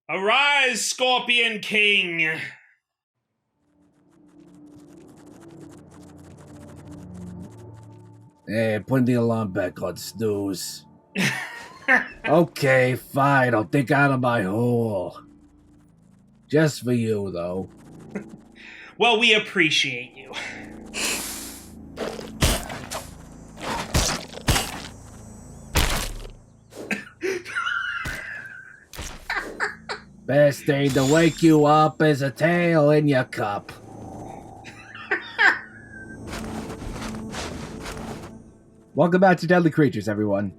Arise, Scorpion King! Hey, putting the alarm back on snooze. Okay, fine, I'll dig out of my hole. Just for you, though. Well, we appreciate you. Best thing to wake you up is a tail in your cup. Welcome back to Deadly Creatures, everyone.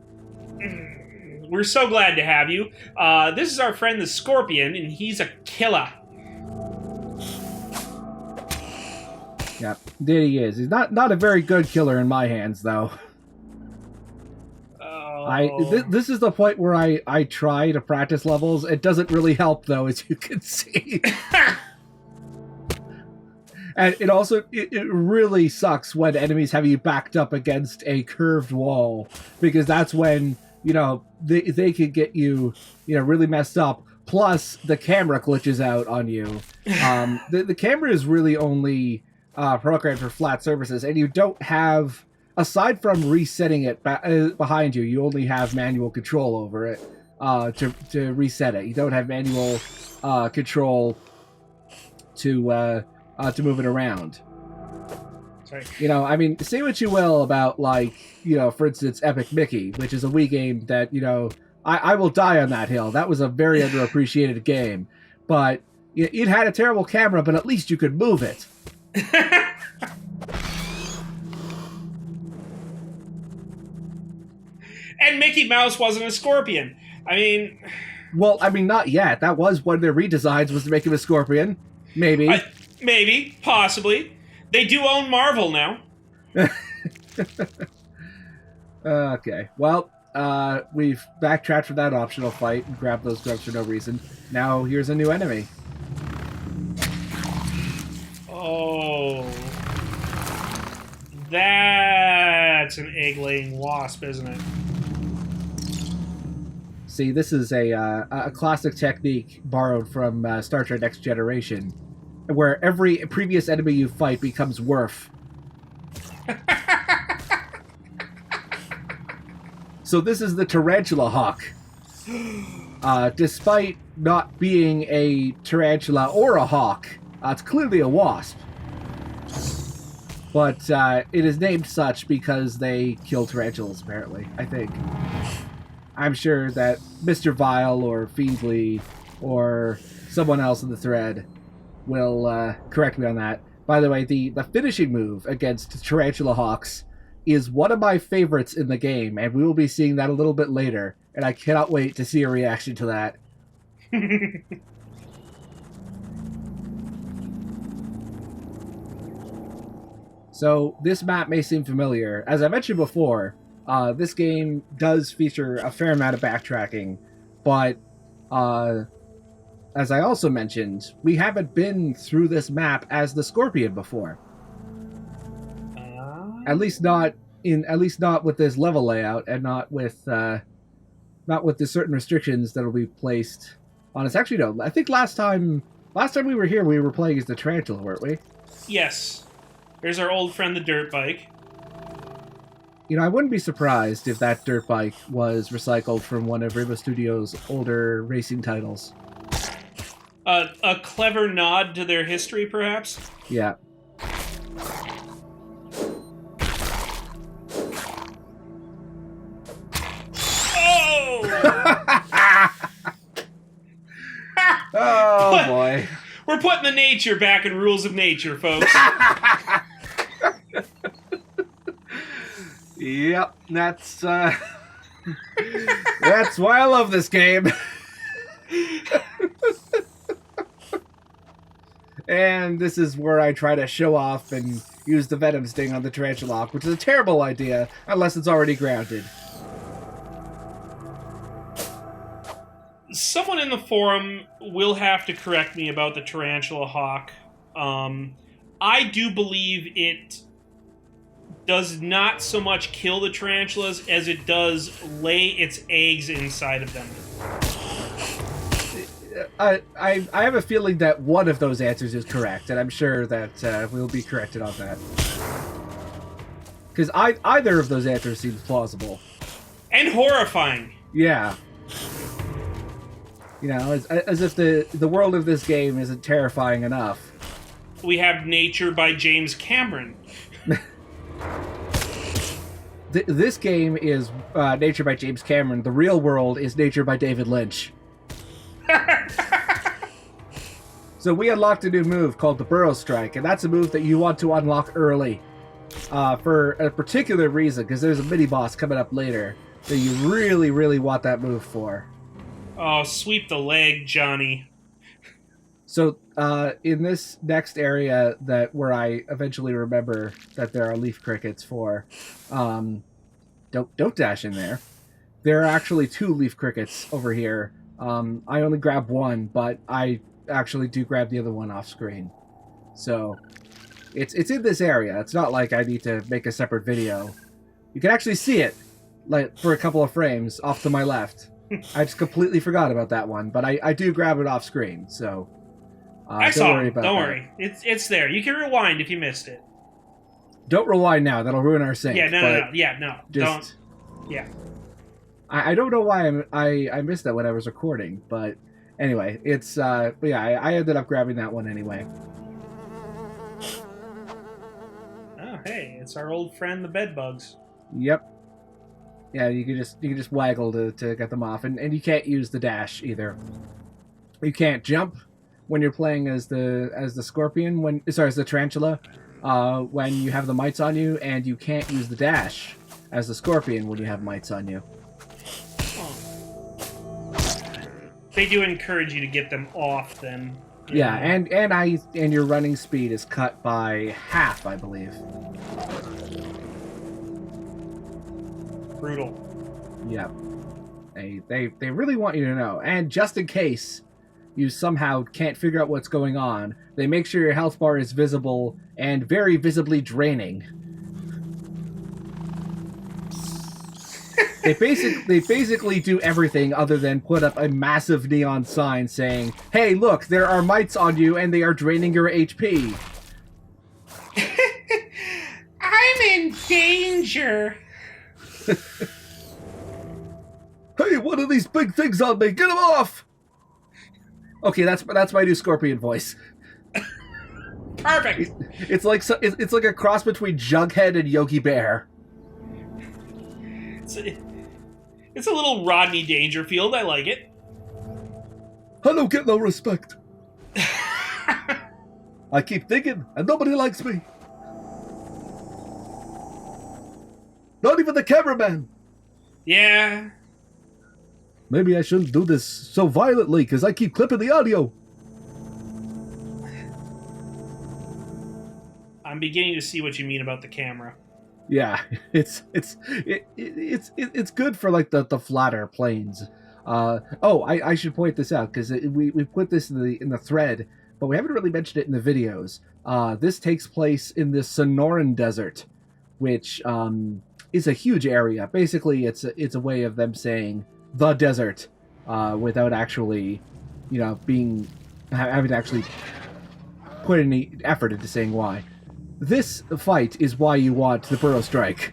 We're so glad to have you. This is our friend the Scorpion, and he's a killer. Yep, there he is. He's not a very good killer in my hands, though. This is the point where I try to practice levels. It doesn't really help, though, as you can see. And it also it really sucks when enemies have you backed up against a curved wall, because that's when they can get you really messed up. Plus, the camera glitches out on you. The camera is really only programmed for flat surfaces, and you don't have. Aside from resetting it behind you, you only have manual control over it to reset it. You don't have manual control to move it around. Sorry. Say what you will about, for instance, Epic Mickey, which is a Wii game that, I will die on that hill. That was a very underappreciated game. But it had a terrible camera, but at least you could move it. And Mickey Mouse wasn't a scorpion. Not yet. That was one of their redesigns, was to make him a scorpion. Maybe. Maybe. Possibly. They do own Marvel now. Okay. Well, we've backtracked from that optional fight and grabbed those grubs for no reason. Now, here's a new enemy. Oh. That's an egg-laying wasp, isn't it? See, this is a classic technique borrowed from Star Trek Next Generation, where every previous enemy you fight becomes Worf. So this is the Tarantula Hawk. Despite not being a tarantula or a hawk, it's clearly a wasp. But it is named such because they kill tarantulas, apparently, I think. I'm sure that Mr. Vile or Fiendly or someone else in the thread will correct me on that. By the way, the finishing move against Tarantula Hawks is one of my favorites in the game, and we will be seeing that a little bit later, and I cannot wait to see a reaction to that. So, this map may seem familiar. As I mentioned before, this game does feature a fair amount of backtracking, but as I also mentioned, we haven't been through this map as the Scorpion before. At least not with this level layout, and not with the certain restrictions that'll be placed on us. Actually, no. I think last time we were here, we were playing as the Tarantula, weren't we? Yes. There's our old friend, the dirt bike. I wouldn't be surprised if that dirt bike was recycled from one of Rainbow Studios' older racing titles. A clever nod to their history, perhaps? Yeah. Oh! Oh, boy. We're putting the nature back in rules of nature, folks. Yep, that's why I love this game. And this is where I try to show off and use the Venom Sting on the Tarantula, which is a terrible idea unless it's already grounded. Someone in the forum will have to correct me about the Tarantula Hawk. I do believe it does not so much kill the tarantulas as it does lay its eggs inside of them. I have a feeling that one of those answers is correct, and I'm sure that we'll be corrected on that. Because either of those answers seems plausible. And horrifying. Yeah. You know, as if the world of this game isn't terrifying enough. We have Nature by James Cameron. This game is Nature by James Cameron. The real world is Nature by David Lynch. So we unlocked a new move called the burrowstrike, and that's a move that you want to unlock early for a particular reason, because there's a mini-boss coming up later that you really, really want that move for. Oh, sweep the leg, Johnny. So in this next area where I eventually remember that there are leaf crickets for, don't dash in there. There are actually 2 leaf crickets over here. I only grabbed one, but I actually do grab the other one off screen. So it's in this area. It's not like I need to make a separate video. You can actually see it, like for a couple of frames off to my left. I just completely forgot about that one, but I do grab it off screen. So I saw it. Don't worry, it's there. You can rewind if you missed it. Don't rewind now. That'll ruin our sync. Yeah, no. Yeah, no. Don't. Yeah. I don't know why I missed that when I was recording, but anyway, it's but yeah, I ended up grabbing that one anyway. Oh, hey, it's our old friend the bedbugs. Yep. Yeah, you can just waggle to get them off, and you can't use the dash either. You can't jump when you're playing as the scorpion as the tarantula when you have the mites on you, and you can't use the dash as the scorpion when you have mites on you. They do encourage you to get them off, then. Yeah, and your running speed is cut by half, I believe. Brutal. Yep. They really want you to know. And just in case you somehow can't figure out what's going on, they make sure your health bar is visible and very visibly draining. They basically do everything other than put up a massive neon sign saying, "Hey, look, there are mites on you and they are draining your HP." I'm in danger. Hey, what are these big things on me? Get them off! Okay, that's my new scorpion voice. Perfect. It's like a cross between Jughead and Yogi Bear. It's a little Rodney Dangerfield. I like it. I don't get no respect. I keep thinking, and nobody likes me. Not even the cameraman. Yeah. Maybe I shouldn't do this so violently, because I keep clipping the audio. I'm beginning to see what you mean about the camera. Yeah, it's good for like the flatter planes. I should point this out because we put this in the thread, but we haven't really mentioned it in the videos. This takes place in the Sonoran Desert, which is a huge area. Basically, it's a way of them saying the desert without actually, having to actually put any effort into saying why. This fight is why you want the burrowstrike.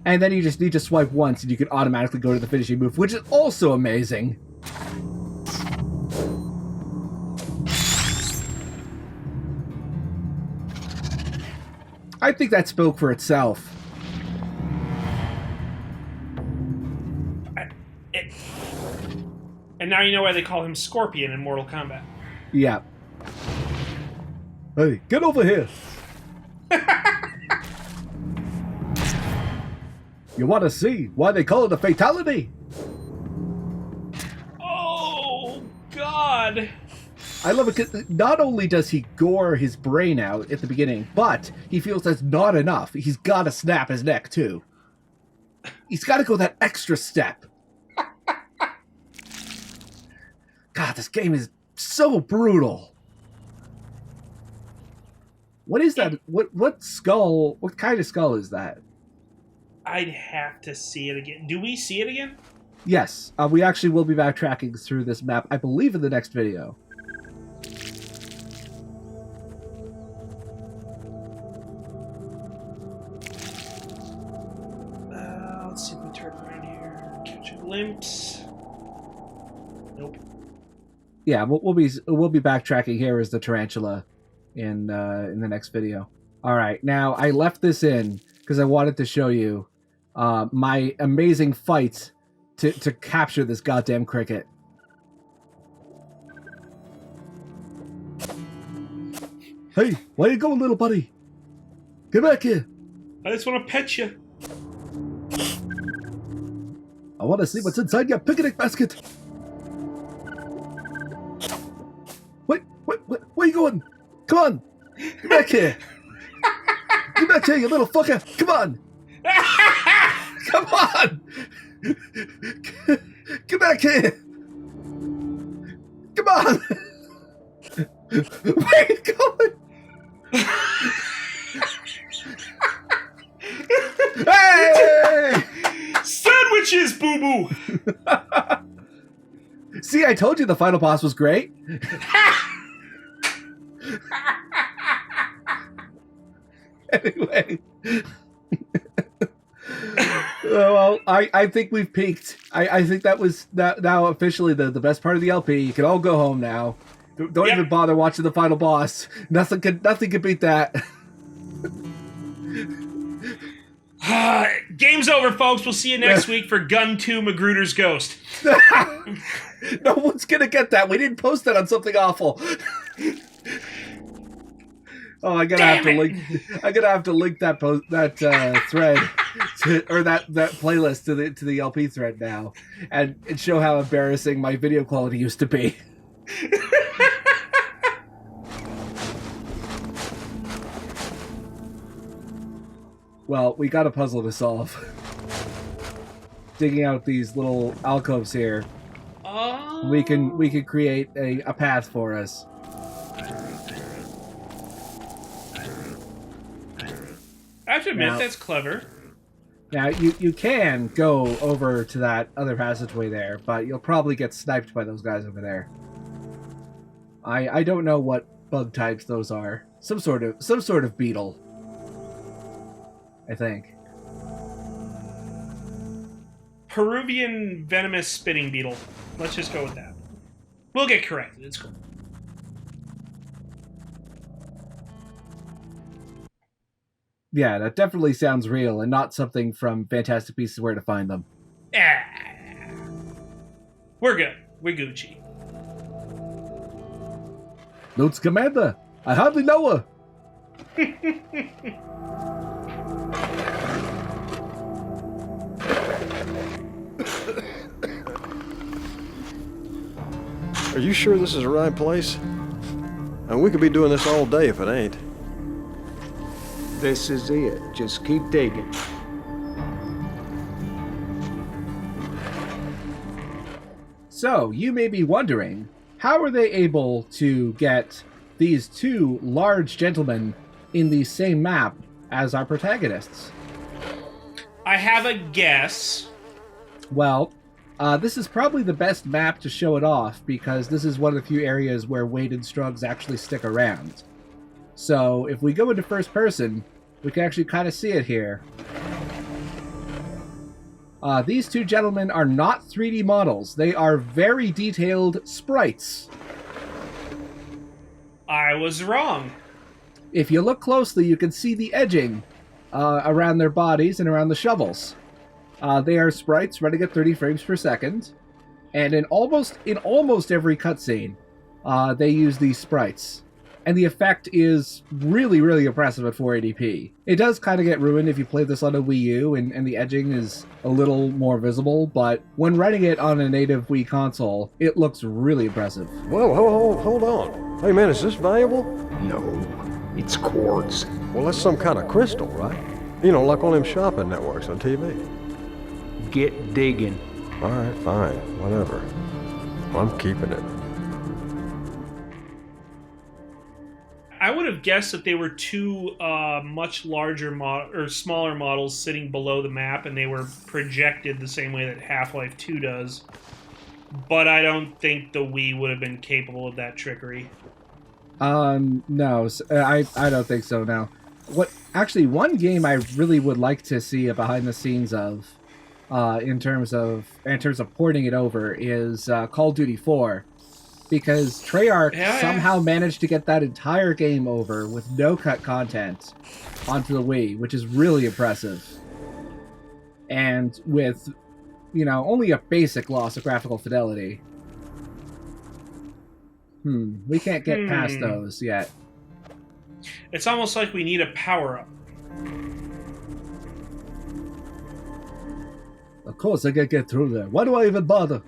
And then you just need to swipe once and you can automatically go to the finishing move, which is also amazing. I think that spoke for itself. And now you know why they call him Scorpion in Mortal Kombat. Yeah. Hey, get over here. You want to see why they call it a fatality? Oh, God. I love it because not only does he gore his brain out at the beginning, but he feels that's not enough. He's got to snap his neck, too. He's got to go that extra step. God, this game is so brutal. What is that? What skull? What kind of skull is that? I'd have to see it again. Do we see it again? Yes, we actually will be backtracking through this map, I believe, in the next video. Let's see if we turn around here. Catch a glimpse. Nope. Yeah, we'll be backtracking here as the tarantula in the next video. All right, now I left this in because I wanted to show you my amazing fight to capture this goddamn cricket. Hey, where you going, little buddy? Get back here! I just want to pet you. I want to see what's inside your picnic basket. Wait, where you going? Come on, get back here! Get back here, you little fucker! Come on! Come on! Get back here! Come on! Where are you going? Hey! Sandwiches, boo boo. See, I told you the final boss was great. Anyway. Well, I think we've peaked. I think that was now officially the best part of the LP. You can all go home now. Don't even bother watching the final boss. Nothing could beat that. Game's over, folks. We'll see you next week for Gun 2 Magruder's Ghost. No one's gonna get that. We didn't post that on something awful. Oh, I'm gonna have to link that thread or that playlist to the LP thread now, and show how embarrassing my video quality used to be. Well, we got a puzzle to solve. Digging out these little alcoves here, we can create a path for us. I have to admit, that's clever. Now, you can go over to that other passageway there, but you'll probably get sniped by those guys over there. I don't know what bug types those are. Some sort of beetle, I think. Peruvian venomous spitting beetle. Let's just go with that. We'll get corrected. It's cool. Yeah, that definitely sounds real and not something from Fantastic Beasts Where to Find Them. We're good. We're Gucci. Notes Commander, I hardly know her. Are you sure this is the right place? And we could be doing this all day if it ain't. This is it. Just keep digging. So, you may be wondering, how are they able to get these two large gentlemen in the same map as our protagonists? I have a guess. Well, this is probably the best map to show it off, because this is one of the few areas where Wade and Struggs actually stick around. So, if we go into first person, we can actually kind of see it here. These two gentlemen are not 3D models. They are very detailed sprites. I was wrong. If you look closely, you can see the edging around their bodies and around the shovels. They are sprites running at 30 frames per second, and in almost every cutscene, they use these sprites. And the effect is really, really impressive at 480p. It does kind of get ruined if you play this on a Wii U, and the edging is a little more visible, but when running it on a native Wii console, it looks really impressive. Whoa, hold on. Hey man, is this valuable? No, it's quartz. Well, that's some kind of crystal, right? You know, like one of them shopping networks on TV. Get digging. All right, fine, whatever. I'm keeping it. I would would have guessed that they were two much larger or smaller models sitting below the map, and they were projected the same way that Half-Life 2 does. But I don't think the Wii would have been capable of that trickery. No, I don't think so. Now, actually one game I really would like to see a behind the scenes of, in terms of porting it over, is Call of Duty 4. Because Treyarch somehow managed to get that entire game over with no cut content onto the Wii, which is really impressive. And with, only a basic loss of graphical fidelity. We can't get past those yet. It's almost like we need a power-up. Of course I can get through there. Why do I even bother?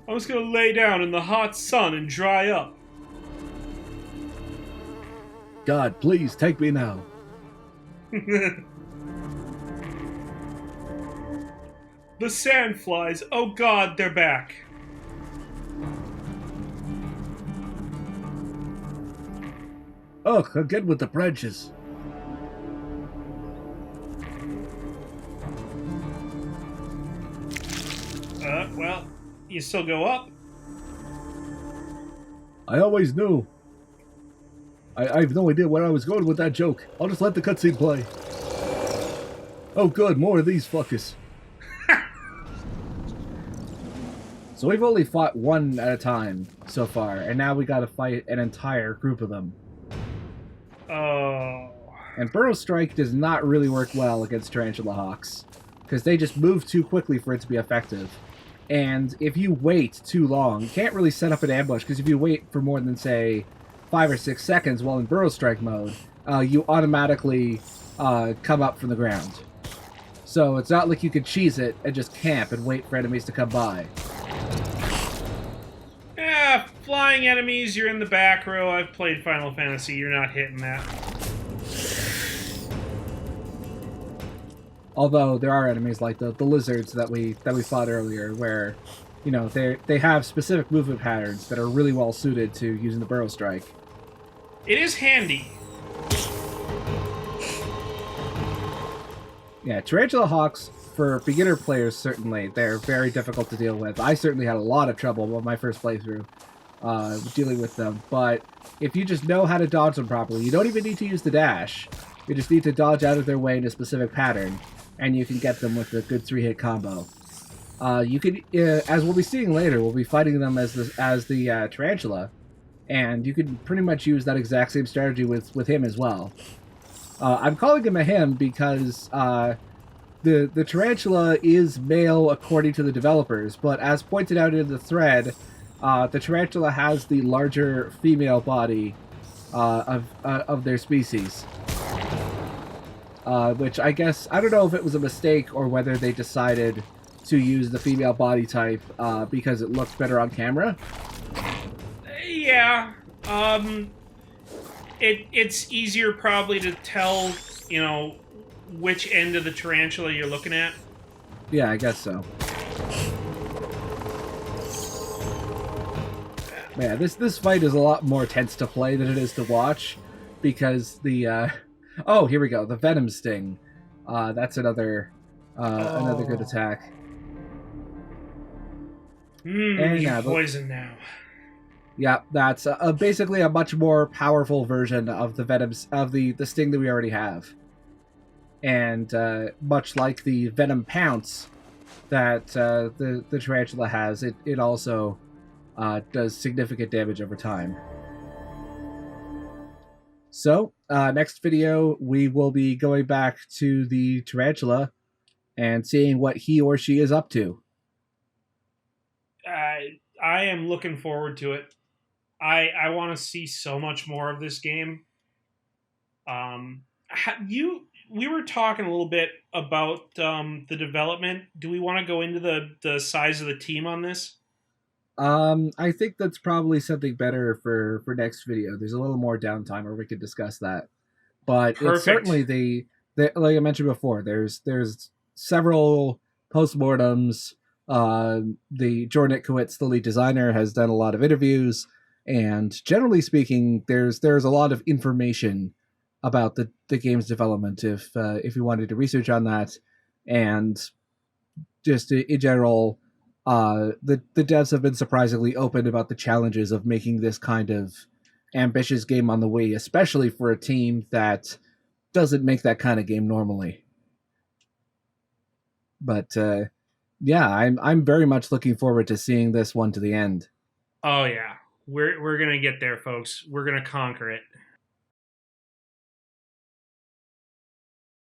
I was gonna lay down in the hot sun and dry up. God, please take me now. The sandflies, oh God, they're back. Oh, again with the branches. Well, you still go up. I always knew. I have no idea where I was going with that joke. I'll just let the cutscene play. Oh good, more of these fuckers. So we've only fought one at a time so far, and now we gotta fight an entire group of them. Oh. And burrowstrike does not really work well against tarantula hawks, because they just move too quickly for it to be effective. And if you wait too long, you can't really set up an ambush, because if you wait for more than, say, 5 or 6 seconds while in burrowstrike mode, you automatically come up from the ground. So it's not like you could cheese it and just camp and wait for enemies to come by. Yeah, flying enemies, you're in the back row. I've played Final Fantasy, you're not hitting that. Although there are enemies like the lizards that we fought earlier, where, they have specific movement patterns that are really well suited to using the burrowstrike. It is handy. Yeah, tarantula hawks, for beginner players, certainly, they're very difficult to deal with. I certainly had a lot of trouble on my first playthrough dealing with them. But if you just know how to dodge them properly, you don't even need to use the dash. You just need to dodge out of their way in a specific pattern, and you can get them with a good 3-hit combo. You can, as we'll be seeing later, we'll be fighting them as the tarantula, and you can pretty much use that exact same strategy with him as well. I'm calling him a him because the tarantula is male according to the developers, but as pointed out in the thread, the tarantula has the larger female body of their species. Which I guess, I don't know if it was a mistake or whether they decided to use the female body type because it looks better on camera. Yeah. It's easier probably to tell, which end of the tarantula you're looking at. Yeah, I guess so. Yeah, this fight is a lot more tense to play than it is to watch, because the oh, here we go, the venom sting. That's another good attack. You're poisoned now. Yeah, that's basically a much more powerful version of the venoms of the sting that we already have. And much like the venom pounce that the tarantula has, it also does significant damage over time. So, next video, we will be going back to the tarantula and seeing what he or she is up to. I am looking forward to it. I want to see so much more of this game. We were talking a little bit about the development. Do we want to go into the size of the team on this? I think that's probably something better for next video. There's a little more downtime where we could discuss that. But Perfect. It's certainly the like I mentioned before, there's several postmortems. The Jordan Itkowitz, the lead designer, has done a lot of interviews, And generally speaking, there's a lot of information about the game's development if you wanted to research on that. And just in general, the devs have been surprisingly open about the challenges of making this kind of ambitious game on the Wii, especially for a team that doesn't make that kind of game normally. But yeah, I'm very much looking forward to seeing this one to the end. Oh yeah, we're gonna get there, folks. We're gonna conquer it.